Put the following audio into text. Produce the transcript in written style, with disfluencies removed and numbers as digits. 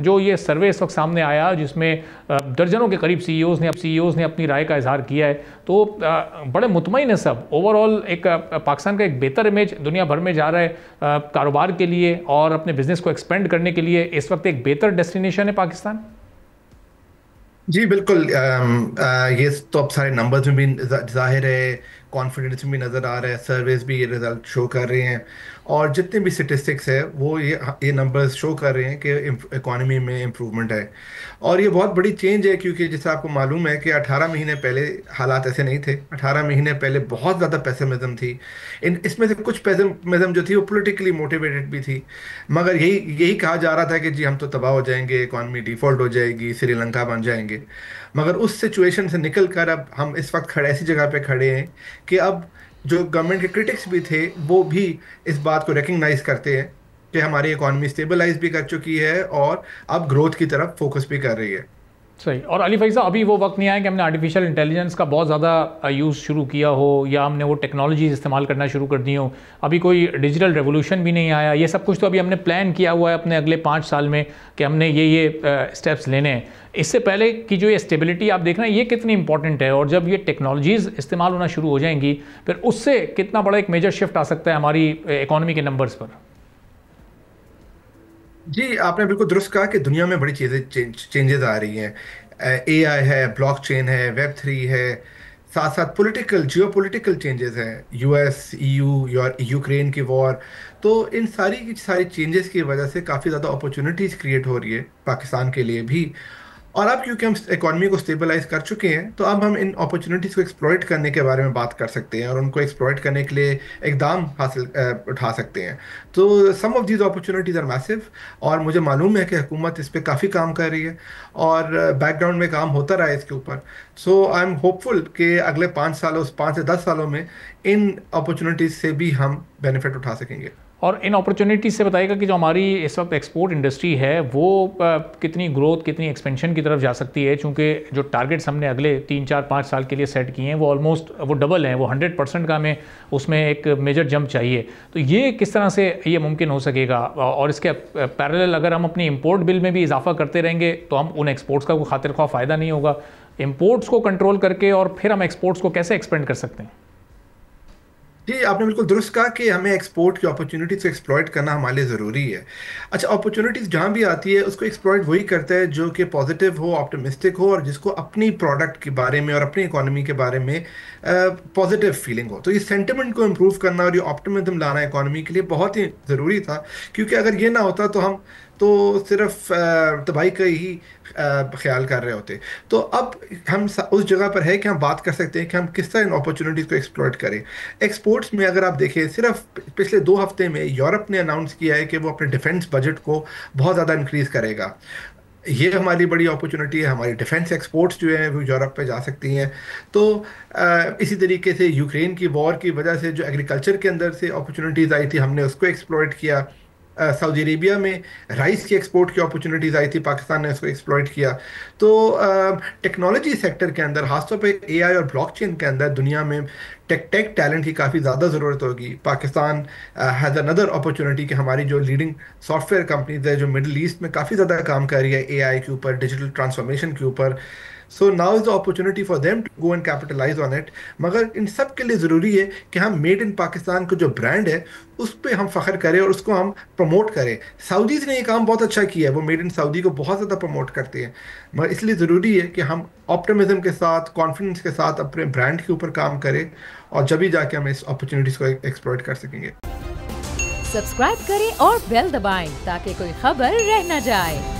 जो ये सर्वे इस वक्त सामने आया जिसमें दर्जनों के करीब सीईओज़ ने अपनी राय का इजहार किया है, तो बड़े मुतमईन है सब। ओवरऑल एक पाकिस्तान का एक बेहतर इमेज दुनिया भर में जा रहा है कारोबार के लिए और अपने बिजनेस को एक्सपेंड करने के लिए। इस वक्त एक बेहतर डेस्टिनेशन है पाकिस्तान। जी बिल्कुल। ये तो अब सारे नंबर्स में भी जाहिर है, कॉन्फिडेंस में भी नज़र आ रहा है, सर्वेज भी ये रिजल्ट शो कर रहे हैं। और जितने भी स्टेटिस्टिक्स है वो ये नंबर्स शो कर रहे हैं कि इकोनॉमी में इम्प्रूवमेंट है। और ये बहुत बड़ी चेंज है, क्योंकि जैसे आपको मालूम है कि 18 महीने पहले हालात ऐसे नहीं थे। 18 महीने पहले बहुत ज़्यादा पेसिमिज्म थी। इसमें से कुछ पेसिमिज्म जो थी वो पॉलिटिकली मोटिवेटेड भी थी। मगर यही यही कहा जा रहा था कि जी हम तो तबाह हो जाएंगे, इकॉनमी डिफॉल्ट हो जाएगी, श्रीलंका बन जाएंगे। मगर उस सिचुएशन से निकल कर अब हम इस वक्त खड़े ऐसी जगह पे खड़े हैं कि अब जो गवर्नमेंट के क्रिटिक्स भी थे वो भी इस बात को रिकग्नाइज करते हैं कि हमारी इकॉनमी स्टेबलाइज भी कर चुकी है और अब ग्रोथ की तरफ फोकस भी कर रही है। सही। और अली फैज़ साहब, अभी वो वक्त नहीं आया कि हमने आर्टिफिशियल इंटेलिजेंस का बहुत ज़्यादा यूज़ शुरू किया हो या हमने वो टेक्नोलॉजीज इस्तेमाल करना शुरू कर दी हो। अभी कोई डिजिटल रेवोल्यूशन भी नहीं आया। ये सब कुछ तो अभी हमने प्लान किया हुआ है अपने अगले 5 साल में कि हमने ये स्टेप्स लेने हैं। इससे पहले की जो ये स्टेबिलिटी आप देख रहे हैं ये कितनी इंपॉर्टेंट है, और जब ये टेक्नोलॉजीज़ इस्तेमाल होना शुरू हो जाएंगी फिर उससे कितना बड़ा एक मेजर शिफ्ट आ सकता है हमारी इकॉनमी के नंबर्स पर। जी आपने बिल्कुल दुरुस्त कहा कि दुनिया में बड़ी चीज़ें चेंजेस आ रही हैं। एआई है, ब्लॉकचेन है, वेब 3 है, साथ साथ पॉलिटिकल जियो पॉलिटिकल चेंजेस हैं, यूएस ईयू यूक्रेन की वॉर। तो इन सारी की सारी चेंजेस की वजह से काफ़ी ज़्यादा अपॉर्चुनिटीज़ क्रिएट हो रही है पाकिस्तान के लिए भी। और अब क्योंकि हम इकोनॉमी को स्टेबलाइज कर चुके हैं तो अब हम इन अपॉर्चुनिटीज़ को एक्सप्लॉइट करने के बारे में बात कर सकते हैं और उनको एक्सप्लॉइट करने के लिए इकदाम उठा सकते हैं। तो some of these opportunities are massive. और मुझे मालूम है कि हुकूमत इस पर काफ़ी काम कर रही है और बैकग्राउंड में काम होता रहा है इसके ऊपर। सो आई एम होपफुल कि अगले 5 सालों 5 से 10 सालों में इन अपॉर्चुनिटीज़ से भी हम बेनिफिट उठा सकेंगे। और इन अपॉर्चुनिटीज़ से बताइएगा कि जो हमारी इस वक्त एक्सपोर्ट इंडस्ट्री है वो कितनी ग्रोथ, कितनी एक्सपेंशन की तरफ जा सकती है, चूँकि जो टारगेट्स हमने अगले 3 4 5 साल के लिए सेट किए हैं वो ऑलमोस्ट वो डबल हैं, वो 100% का हमें उसमें एक मेजर जंप चाहिए। तो ये किस तरह से ये मुमकिन हो सकेगा? और इसके पैरेलल अगर हम अपनी इम्पोर्ट बिल में भी इजाफा करते रहेंगे तो हम उन एक्सपोर्ट्स का कोई खातिर ख्वाह फ़ायदा नहीं होगा। इम्पोर्ट्स को कंट्रोल करके और फिर हम एक्सपोर्ट्स को कैसे एक्सपेंड कर सकते हैं? जी आपने बिल्कुल दुरुस्त कहा कि हमें एक्सपोर्ट की अपॉर्चुनिटीज को एक्सप्लॉइट करना हमारे लिए ज़रूरी है। अच्छा, अपॉर्चुनिटीज जहाँ भी आती है उसको एक्सप्लॉइट वही करता है जो कि पॉजिटिव हो, ऑप्टिमिस्टिक हो, और जिसको अपनी प्रोडक्ट के बारे में और अपनी इकोनॉमी के बारे में पॉजिटिव फीलिंग हो। तो ये सेंटिमेंट को इम्प्रूव करना और ये ऑप्टिमिज्म लाना इकोनॉमी के लिए बहुत ही ज़रूरी था, क्योंकि अगर ये ना होता तो हम तो सिर्फ तबाही का ही ख्याल कर रहे होते। तो अब हम उस जगह पर है कि हम बात कर सकते हैं कि हम किस तरह इन अपॉर्चुनिटीज़ को एक्सप्लॉइट करें। एक्सपोर्ट्स में अगर आप देखें, सिर्फ पिछले 2 हफ्ते में यूरोप ने अनाउंस किया है कि वो अपने डिफेंस बजट को बहुत ज़्यादा इंक्रीज करेगा। ये हमारी बड़ी अपॉर्चुनिटी है, हमारी डिफेंस एक्सपोर्ट्स जो है वो यूरोप पे जा सकती हैं। तो इसी तरीके से यूक्रेन की वॉर की वजह से जो एग्रीकल्चर के अंदर से अपॉर्चुनिटीज़ आई थी हमने उसको एक्सप्लॉइट किया। सऊदी अरेबिया में राइस की एक्सपोर्ट की अपॉर्चुनिटीज़ आई थी, पाकिस्तान ने उसको एक्सप्लॉइट किया। तो टेक्नोलॉजी सेक्टर के अंदर, खासतौर पे एआई और ब्लॉकचेन के अंदर दुनिया में टेक टैलेंट की काफ़ी ज़्यादा ज़रूरत होगी। पाकिस्तान हैज़ अनदर अपॉर्चुनिटी कि हमारी जो लीडिंग सॉफ्टवेयर कंपनीज है जो मिडल ईस्ट में काफ़ी ज़्यादा काम कर रही है एआई के ऊपर, डिजिटल ट्रांसफॉर्मेशन के ऊपर। So now is the opportunity for them to go and capitalise on it. मगर इन सब के लिए ज़रूरी है कि हम मेड इन पाकिस्तान का जो ब्रांड है उस पर हम फ़ख्र करें और उसको हम प्रमोट करें। सऊदीज़ ने ये काम बहुत अच्छा किया है, वो मेड इन सऊदी को बहुत ज़्यादा प्रमोट करते हैं। मगर इसलिए ज़रूरी है कि हम ऑप्टिमिज्म के साथ, कॉन्फिडेंस के साथ अपने ब्रांड के ऊपर काम करें, और जब भी जाके हम इस अपॉर्चुनिटीज़ को एक्सप्लॉइट कर सकेंगे। सब्सक्राइब करें और बेल दबाएं ताकि कोई खबर रह न जाए।